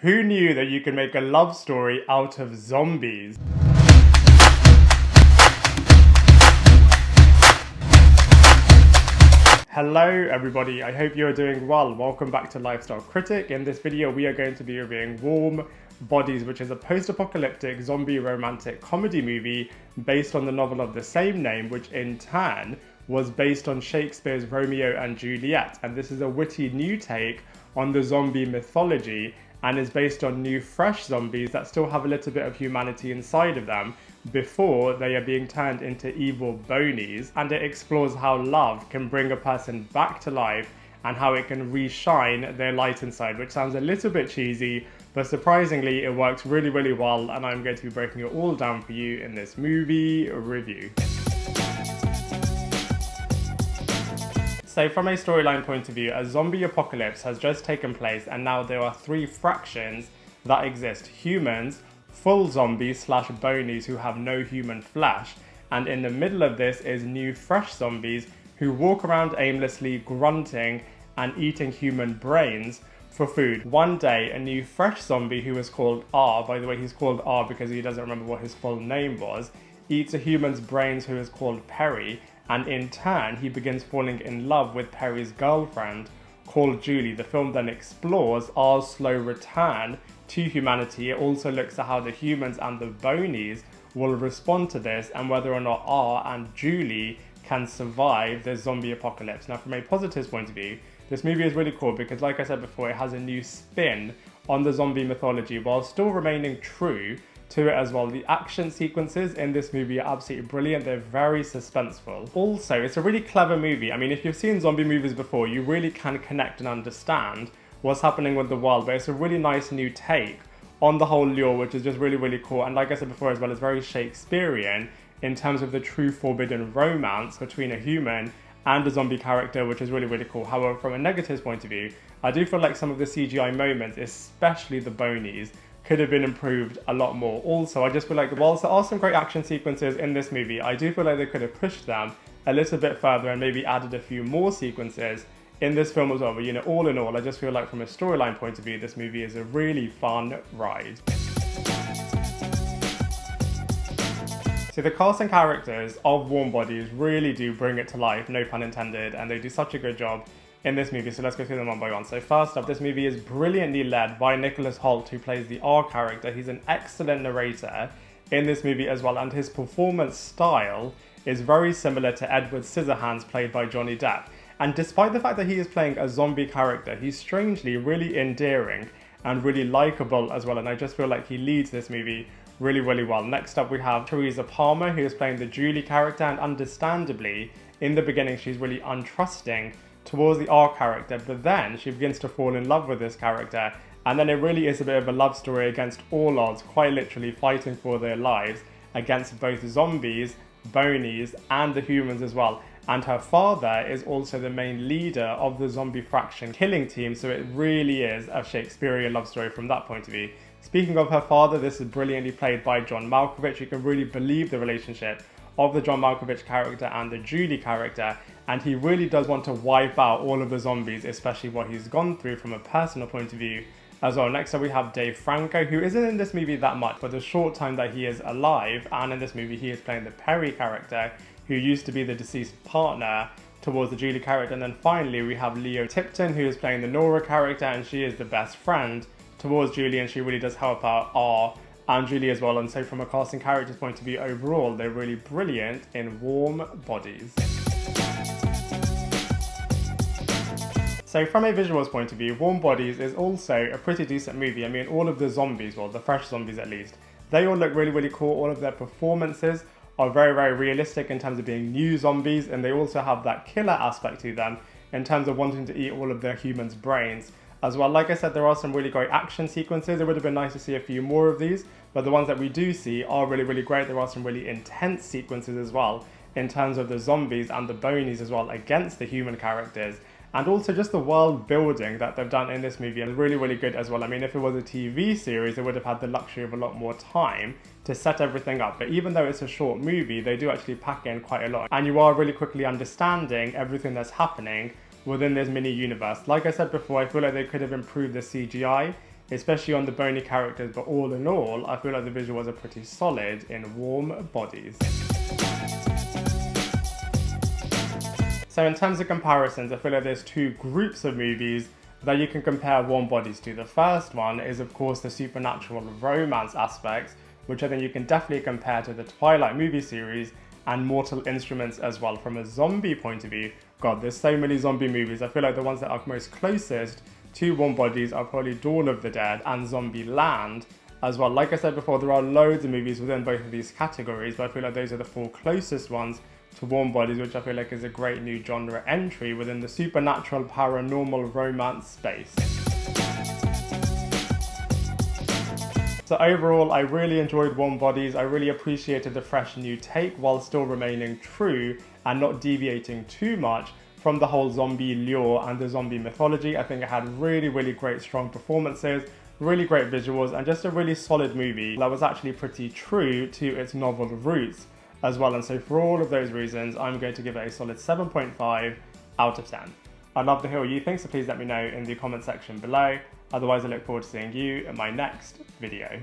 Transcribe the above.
Who knew that you could make a love story out of zombies? Hello everybody, I hope you're doing well. Welcome back to Lifestyle Critic. In this video we are going to be reviewing Warm Bodies, which is a post-apocalyptic zombie romantic comedy movie based on the novel of the same name, which in turn was based on Shakespeare's Romeo and Juliet. And this is a witty new take on the zombie mythology and is based on new fresh zombies that still have a little bit of humanity inside of them before they are being turned into evil bonies. And it explores how love can bring a person back to life and how it can re-shine their light inside, which sounds a little bit cheesy, but surprisingly it works really well, and I'm going to be breaking it all down for you in this movie review. So from a storyline point of view, a zombie apocalypse has just taken place and now there are three fractions that exist. Humans, full zombies / bonies who have no human flesh, and in the middle of this is new fresh zombies who walk around aimlessly grunting and eating human brains for food. One day a new fresh zombie who is called R, by the way he's called R because he doesn't remember what his full name was, eats a human's brains who is called Perry, and in turn he begins falling in love with Perry's girlfriend called Julie. The film then explores R's slow return to humanity. It also looks at how the humans and the bonies will respond to this and whether or not R and Julie can survive the zombie apocalypse. Now from a positive point of view, this movie is really cool because, like I said before, it has a new spin on the zombie mythology while still remaining true to it as well. The action sequences in this movie are absolutely brilliant. They're very suspenseful. Also, it's a really clever movie. I mean, if you've seen zombie movies before, you really can connect and understand what's happening with the world, but it's a really nice new take on the whole lure, which is just really cool. And like I said before as well, it's very Shakespearean in terms of the true forbidden romance between a human and a zombie character, which is really cool. However, from a negative point of view, I do feel like some of the CGI moments, especially the bonies, could have been improved a lot more. Also, I just feel like whilst there are some great action sequences in this movie, I do feel like they could have pushed them a little bit further and maybe added a few more sequences in this film as well. But you know, all in all, I just feel like from a storyline point of view, this movie is a really fun ride. So the cast and characters of Warm Bodies really do bring it to life, no pun intended, and they do such a good job in this movie, so let's go through them one by one. So first up, this movie is brilliantly led by Nicholas Hoult, who plays the R character. He's an excellent narrator in this movie as well, and his performance style is very similar to Edward Scissorhands, played by Johnny Depp. And despite the fact that he is playing a zombie character, he's strangely really endearing and really likable as well, and I just feel like he leads this movie really well. Next up we have Teresa Palmer, who is playing the Julie character, and understandably, in the beginning she's really untrusting towards the R character, but then she begins to fall in love with this character, and then it really is a bit of a love story against all odds, quite literally fighting for their lives against both zombies, bonies, and the humans as well. And her father is also the main leader of the zombie fraction killing team, so it really is a Shakespearean love story from that point of view. Speaking of her father, this is brilliantly played by John Malkovich. You can really believe the relationship of the John Malkovich character and the Julie character, and he really does want to wipe out all of the zombies, especially what he's gone through from a personal point of view as well. Next up we have Dave Franco, who isn't in this movie that much, but the short time that he is alive, and in this movie he is playing the Perry character, who used to be the deceased partner towards the Julie character. And then finally we have Tipton, who is playing the Nora character, and she is the best friend towards Julie, and she really does help out R and Julie as well. And so from a casting character's point of view, overall they're really brilliant in Warm Bodies. So from a visuals point of view, Warm Bodies is also a pretty decent movie. I mean, all of the zombies, well, the fresh zombies at least, they all look really cool. All of their performances are very realistic in terms of being new zombies, and they also have that killer aspect to them in terms of wanting to eat all of their humans' brains as well. Like I said, there are some really great action sequences. It would have been nice to see a few more of these, but the ones that we do see are really great. There are some really intense sequences as well in terms of the zombies and the bonies as well against the human characters. And also just the world building that they've done in this movie is really good as well. I mean, if it was a TV series, they would have had the luxury of a lot more time to set everything up. But even though it's a short movie, they do actually pack in quite a lot. And you are really quickly understanding everything that's happening within this mini universe. Like I said before, I feel like they could have improved the CGI especially on the bony characters, but all in all, I feel like the visuals are pretty solid in Warm Bodies. So in terms of comparisons, I feel like there's two groups of movies that you can compare Warm Bodies to. The first one is of course the supernatural romance aspects, which I think you can definitely compare to the Twilight movie series and Mortal Instruments as well. From a zombie point of view, God, there's so many zombie movies. I feel like the ones that are most closest to Warm Bodies are probably Dawn of the Dead and Zombieland as well. Like I said before, there are loads of movies within both of these categories, but I feel like those are the four closest ones to Warm Bodies, which I feel like is a great new genre entry within the supernatural paranormal romance space. So overall, I really enjoyed Warm Bodies. I really appreciated the fresh new take while still remaining true and not deviating too much from the whole zombie lure and the zombie mythology. I think it had really great strong performances, really great visuals, and just a really solid movie that was actually pretty true to its novel roots as well. And so for all of those reasons, I'm going to give it a solid 7.5 out of 10. I'd love to hear what you think, so please let me know in the comment section below. Otherwise, I look forward to seeing you in my next video.